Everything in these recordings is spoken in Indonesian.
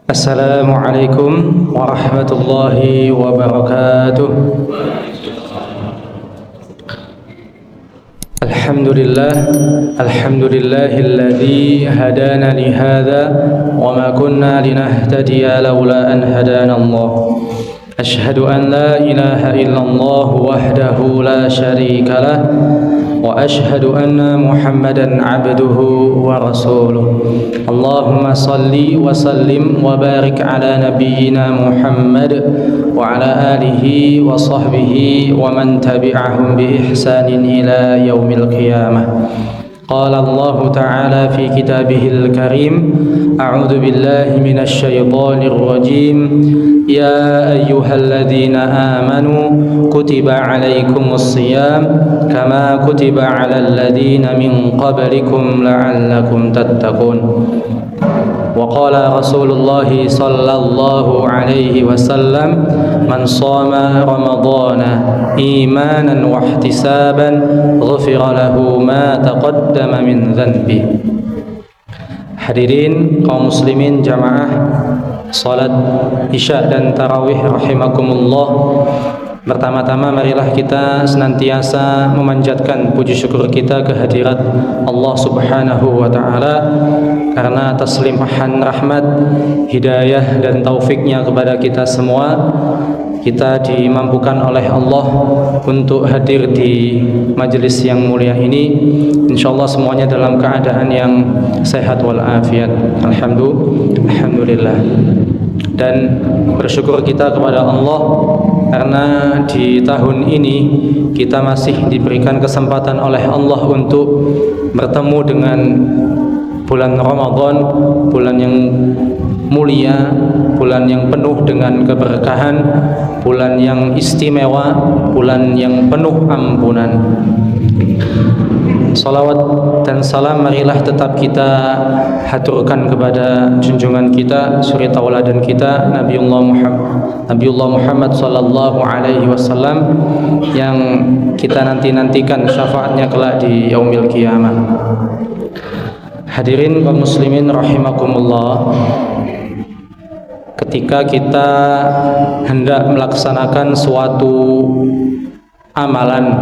Assalamualaikum warahmatullahi wabarakatuh. Alhamdulillahilladzi hadana li hadza wa ma kunna linahtadiya laula an hadana Allah. Ashhadu an la ilaha illallah wahdahu la syarika lah wa ashhadu anna Muhammadan abduhu wa rasuluh. Allahumma salli wa sallim wa barik ala nabiyyina Muhammad wa ala alihi wa sahbihi wa man tabi'ahum bi ihsanin ila yaumil qiyamah. Qala Allah Ta'ala fi kitabihil karim, a'udzu billahi minasy syaithanir rajim. Ya ayyuhalladzina amanu kutiba 'alaikumus shiyam kama kutiba 'alal ladzina min qablikum la'allakum tattaqun. Wa qala Rasulullah sallallahu alaihi wasallam, man shama ramadhana imanan wa ihtisaban ghufira lahu ma taqaddama min dhanbi. Hadirin kaum muslimin jamaah salat Isya dan tarawih rahimakumullah. Pertama-tama marilah kita senantiasa memanjatkan puji syukur kita kehadirat Allah Subhanahu wa Ta'ala, karena atas limpahan rahmat, hidayah dan taufiknya kepada kita semua, kita dimampukan oleh Allah untuk hadir di majelis yang mulia ini. Insyaallah semuanya dalam keadaan yang sehat walafiat. Alhamdulillah. Dan bersyukur kita kepada Allah karena di tahun ini kita masih diberikan kesempatan oleh Allah untuk bertemu dengan bulan Ramadan, bulan yang mulia, bulan yang penuh dengan keberkahan, bulan yang istimewa, bulan yang penuh ampunan. Salawat dan salam marilah tetap kita haturkan kepada junjungan kita, suri tauladan kita, Nabiullah Muhammad sallallahu alaihi wasallam, yang kita nantikan syafaatnya kelak di yaumil qiyamah. Hadirin kaum muslimin rahimakumullah, ketika kita hendak melaksanakan suatu amalan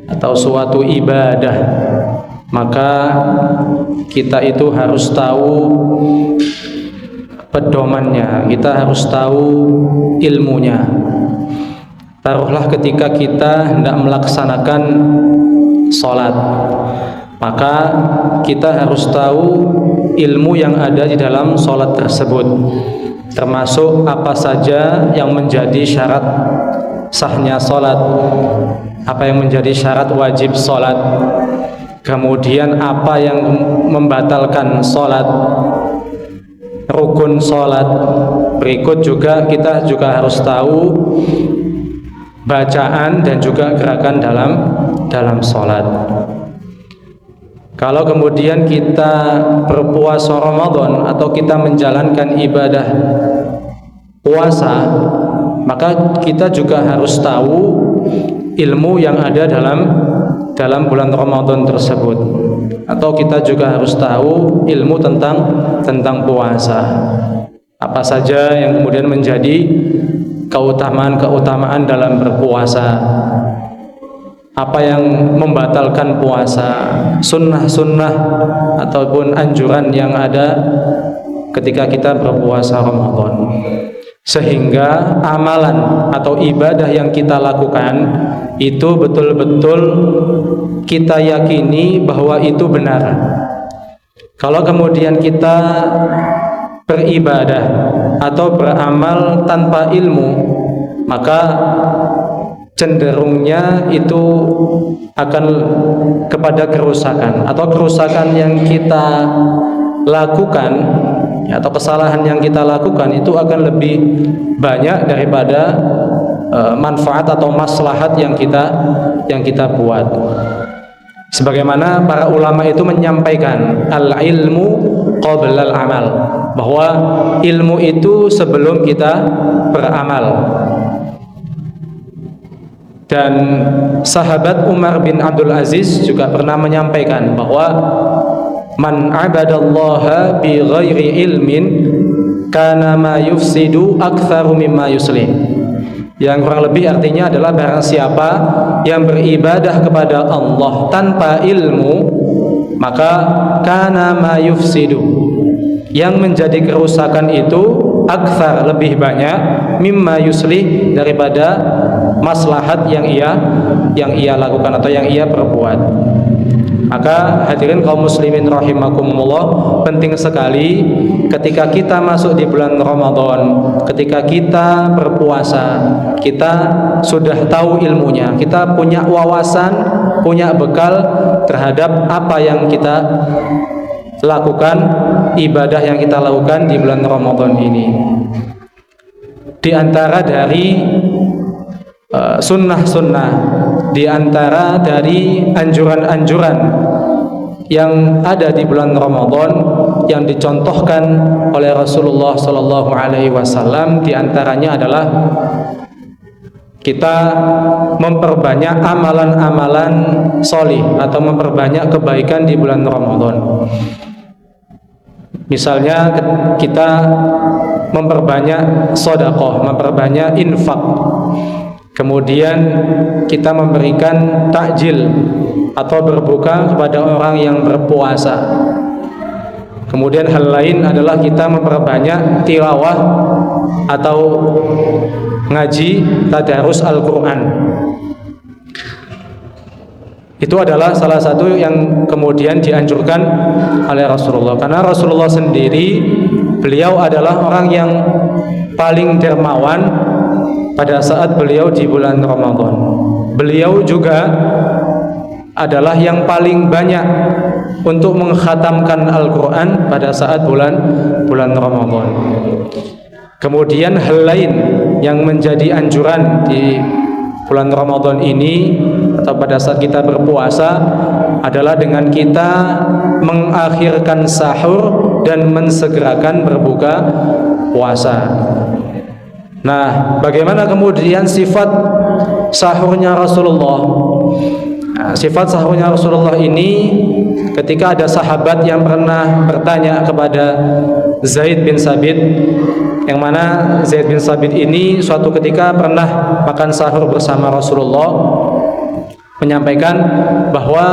atau suatu ibadah, maka kita itu harus tahu pedomannya, kita harus tahu ilmunya. Taruhlah ketika kita hendak melaksanakan sholat, maka kita harus tahu ilmu yang ada di dalam sholat tersebut, termasuk apa saja yang menjadi syarat sahnya sholat, apa yang menjadi syarat wajib sholat, kemudian apa yang membatalkan sholat, rukun sholat. Berikut juga kita harus tahu bacaan dan juga gerakan dalam sholat. Kalau kemudian kita berpuasa Ramadan atau kita menjalankan ibadah puasa, maka kita juga harus tahu ilmu yang ada dalam bulan Ramadan tersebut, atau kita juga harus tahu ilmu tentang puasa. Apa saja yang kemudian menjadi keutamaan dalam berpuasa, apa yang membatalkan puasa, sunnah-sunnah ataupun anjuran yang ada ketika kita berpuasa Ramadan, sehingga amalan atau ibadah yang kita lakukan itu betul-betul kita yakini bahwa itu benar. Kalau kemudian kita beribadah atau beramal tanpa ilmu, maka cenderungnya itu akan kepada kerusakan, atau kerusakan yang kita lakukan atau kesalahan yang kita lakukan itu akan lebih banyak daripada manfaat atau maslahat yang kita buat. Sebagaimana para ulama itu menyampaikan, al-ilmu qabla al-amal, bahwa ilmu itu sebelum kita beramal. Dan sahabat Umar bin Abdul Aziz juga pernah menyampaikan bahwa man abadallaha bi ghairi ilmin kana ma yufsidu aktsaru mimma yuslih. Yang kurang lebih artinya adalah barang siapa yang beribadah kepada Allah tanpa ilmu, maka kana ma yufsidu, yang menjadi kerusakan itu aktsar, lebih banyak, mimma yuslih, daripada maslahat yang ia lakukan atau yang ia perbuat. Maka hadirin kaum muslimin rahimakumullah, penting sekali ketika kita masuk di bulan Ramadan, ketika kita berpuasa, kita sudah tahu ilmunya, kita punya wawasan, punya bekal terhadap apa yang kita lakukan, ibadah yang kita lakukan di bulan Ramadan ini. Di antara dari sunnah-sunnah, di antara dari anjuran-anjuran yang ada di bulan Ramadan yang dicontohkan oleh Rasulullah Sallallahu Alaihi Wasallam, di antaranya adalah kita memperbanyak amalan-amalan sholih atau memperbanyak kebaikan di bulan Ramadan. Misalnya kita memperbanyak sedekah, memperbanyak infak. Kemudian kita memberikan takjil atau berbuka kepada orang yang berpuasa. Kemudian hal lain adalah kita memperbanyak tilawah atau ngaji tadarus Al-Quran. Itu adalah salah satu yang kemudian dianjurkan oleh Rasulullah, karena Rasulullah sendiri, beliau adalah orang yang paling dermawan pada saat beliau di bulan Ramadan. Beliau juga adalah yang paling banyak untuk mengkhatamkan Al-Quran pada saat bulan Ramadan. Kemudian hal lain yang menjadi anjuran di bulan Ramadan ini atau pada saat kita berpuasa adalah dengan kita mengakhirkan sahur dan mensegerakan berbuka puasa. Nah, bagaimana kemudian sifat sahurnya Rasulullah? Nah, sifat sahurnya Rasulullah ini, ketika ada sahabat yang pernah bertanya kepada Zaid bin Sabit, yang mana Zaid bin Sabit ini suatu ketika pernah makan sahur bersama Rasulullah, menyampaikan bahwa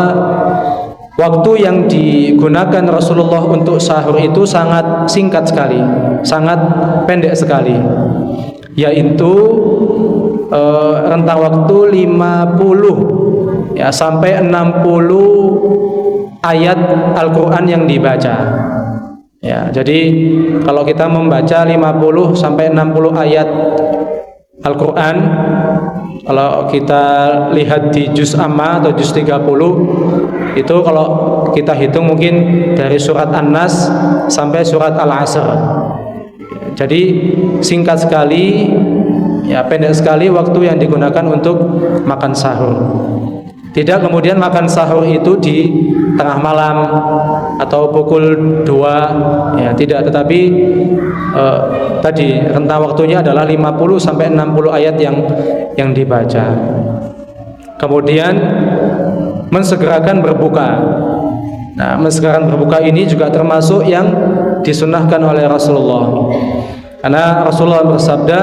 waktu yang digunakan Rasulullah untuk sahur itu sangat singkat sekali, sangat pendek sekali, yaitu rentang waktu 50 ya sampai 60 ayat Al-Quran yang dibaca. Ya, jadi kalau kita membaca 50 sampai 60 ayat Al-Quran, kalau kita lihat di juz amma atau juz 30, itu kalau kita hitung mungkin dari surat An-Nas sampai surat Al-Asr. Jadi singkat sekali, ya pendek sekali waktu yang digunakan untuk makan sahur. Tidak kemudian makan sahur itu di tengah malam atau pukul 2, ya tidak, tetapi tadi rentang waktunya adalah 50 sampai 60 ayat yang dibaca. Kemudian mensegerakan berbuka. Nah, mensegerakan berbuka ini juga termasuk yang disunnahkan oleh Rasulullah. Karena Rasulullah bersabda,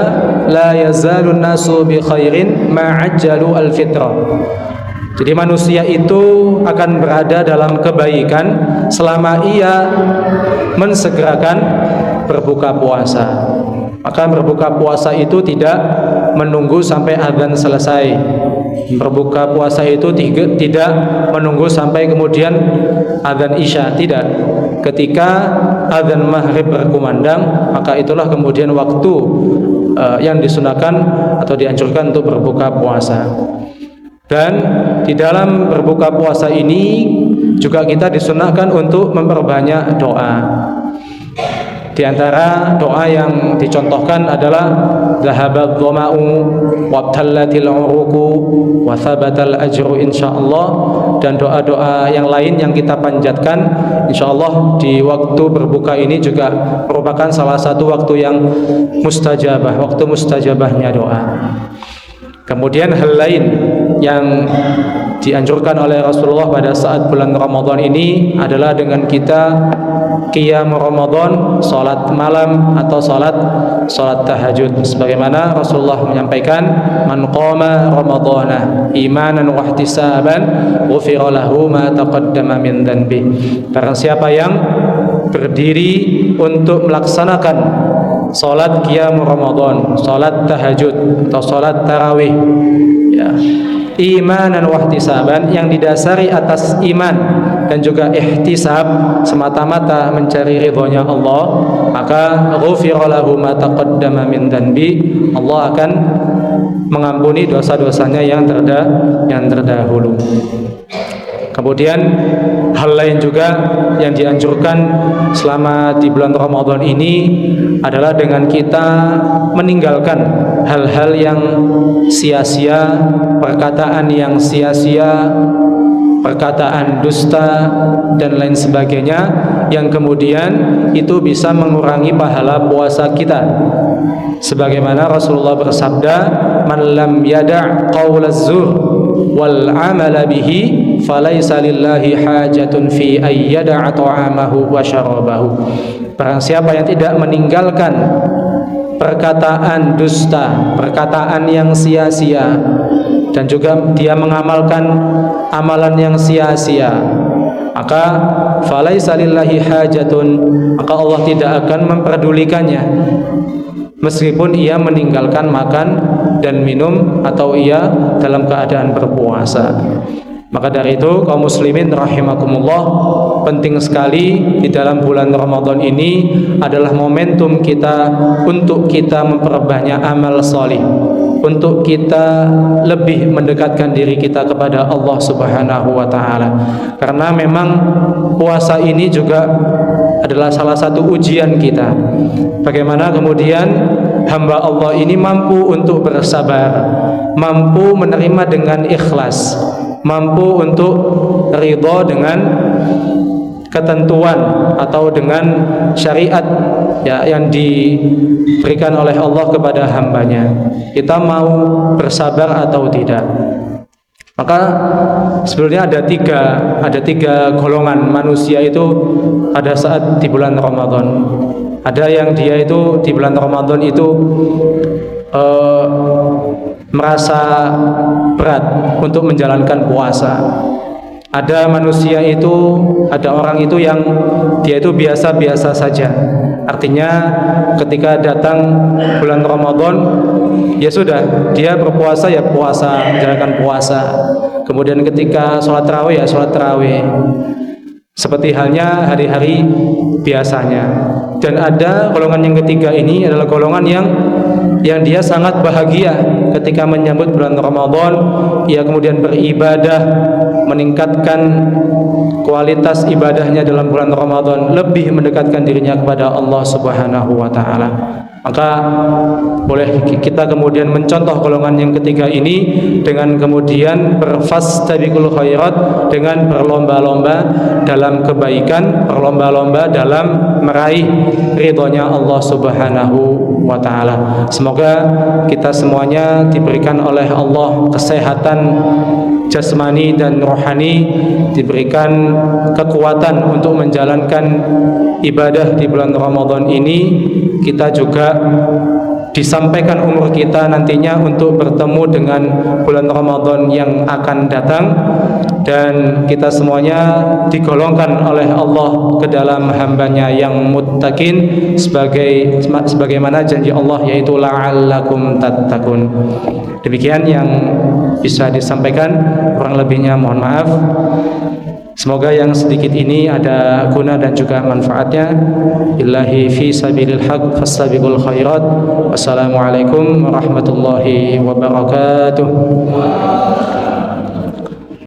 la yazalun nasu bi khairin ma'ajjalu al-fitrah. Jadi manusia itu akan berada dalam kebaikan selama ia mensegerakan berbuka puasa. Maka berbuka puasa itu tidak menunggu sampai azan selesai. Berbuka puasa itu tidak menunggu sampai kemudian azan isya, tidak. Ketika azan maghrib berkumandang, maka itulah kemudian waktu yang disunahkan atau dianjurkan untuk berbuka puasa. Dan di dalam berbuka puasa ini juga kita disunahkan untuk memperbanyak doa. Di antara doa yang dicontohkan adalah dhahabat dhama'u wabtallatil uruqu wa thabatal ajru insyaallah, dan doa-doa yang lain yang kita panjatkan insyaallah di waktu berbuka ini juga merupakan salah satu waktu yang mustajabah, waktu mustajabahnya doa. Kemudian hal lain yang dianjurkan oleh Rasulullah pada saat bulan Ramadan ini adalah dengan kita qiyam Ramadan, salat malam atau salat tahajud, sebagaimana Rasulullah menyampaikan, man qama ramadhana imanan wa ihtisaban ghufira lahu ma taqaddama min dhanbi. Barang siapa yang berdiri untuk melaksanakan salat qiyam Ramadan, salat tahajud atau salat tarawih, ya, imanan wa ihtisaban, yang didasari atas iman dan juga ihtisab, semata-mata mencari ridhonya Allah, maka ghufira lahu ma taqaddama min dhanbi, Allah akan mengampuni dosa-dosanya yang terdahulu. Kemudian hal lain juga yang dianjurkan selama di bulan Ramadan ini adalah dengan kita meninggalkan hal-hal yang sia-sia, perkataan yang sia-sia, perkataan dusta dan lain sebagainya, yang kemudian itu bisa mengurangi pahala puasa kita. Sebagaimana Rasulullah bersabda, man lam yada' qaulaz zur wal amala bihi falaysa lillahi hajatun fi ayyada'a ta'amahu wa syarabahu. Barang siapa yang tidak meninggalkan perkataan dusta, perkataan yang sia-sia, dan juga dia mengamalkan amalan yang sia-sia, maka falaysa lillahi hajatun, maka Allah tidak akan memperdulikannya meskipun ia meninggalkan makan dan minum atau ia dalam keadaan berpuasa. Maka dari itu kaum muslimin rahimakumullah, penting sekali di dalam bulan Ramadan ini adalah momentum kita untuk kita memperbanyak amal salih, untuk kita lebih mendekatkan diri kita kepada Allah Subhanahu wa taala. Karena memang puasa ini juga adalah salah satu ujian kita. Bagaimana kemudian hamba Allah ini mampu untuk bersabar, mampu menerima dengan ikhlas, mampu untuk ridha dengan ketentuan atau dengan syariat, ya, yang diberikan oleh Allah kepada hambanya. Kita mau bersabar atau tidak. Maka sebenarnya ada tiga golongan manusia itu pada saat di bulan Ramadan. Ada yang dia itu di bulan Ramadan itu merasa berat untuk menjalankan puasa. Ada manusia itu, ada orang itu yang dia itu biasa-biasa saja. Artinya ketika datang bulan Ramadan, ya sudah, dia berpuasa ya puasa, menjalankan puasa. Kemudian ketika sholat tarawih ya sholat tarawih, seperti halnya hari-hari biasanya. Dan ada golongan yang ketiga, ini adalah golongan yang dia sangat bahagia ketika menyambut bulan Ramadan. Ia kemudian beribadah, meningkatkan kualitas ibadahnya dalam bulan Ramadan, lebih mendekatkan dirinya kepada Allah Subhanahu wa taala. Maka boleh kita kemudian mencontoh golongan yang ketiga ini dengan kemudian berfastabiqul khairat, dengan berlomba-lomba dalam kebaikan, berlomba-lomba dalam meraih ridhonya Allah Subhanahu wa taala. Semoga kita semuanya diberikan oleh Allah kesehatan jasmani dan rohani, diberikan kekuatan untuk menjalankan ibadah di bulan Ramadan ini. Kita juga disampaikan umur kita nantinya untuk bertemu dengan bulan Ramadan yang akan datang, dan kita semuanya digolongkan oleh Allah ke dalam hambanya yang muttaqin, sebagaimana janji Allah, yaitu la'allakum tattaqun. Demikian yang bisa disampaikan, kurang lebihnya mohon maaf. Semoga yang sedikit ini ada guna dan juga manfaatnya. Billahi fi sabilil haq fastabiqul khairat. Wassalamualaikum warahmatullahi wabarakatuh.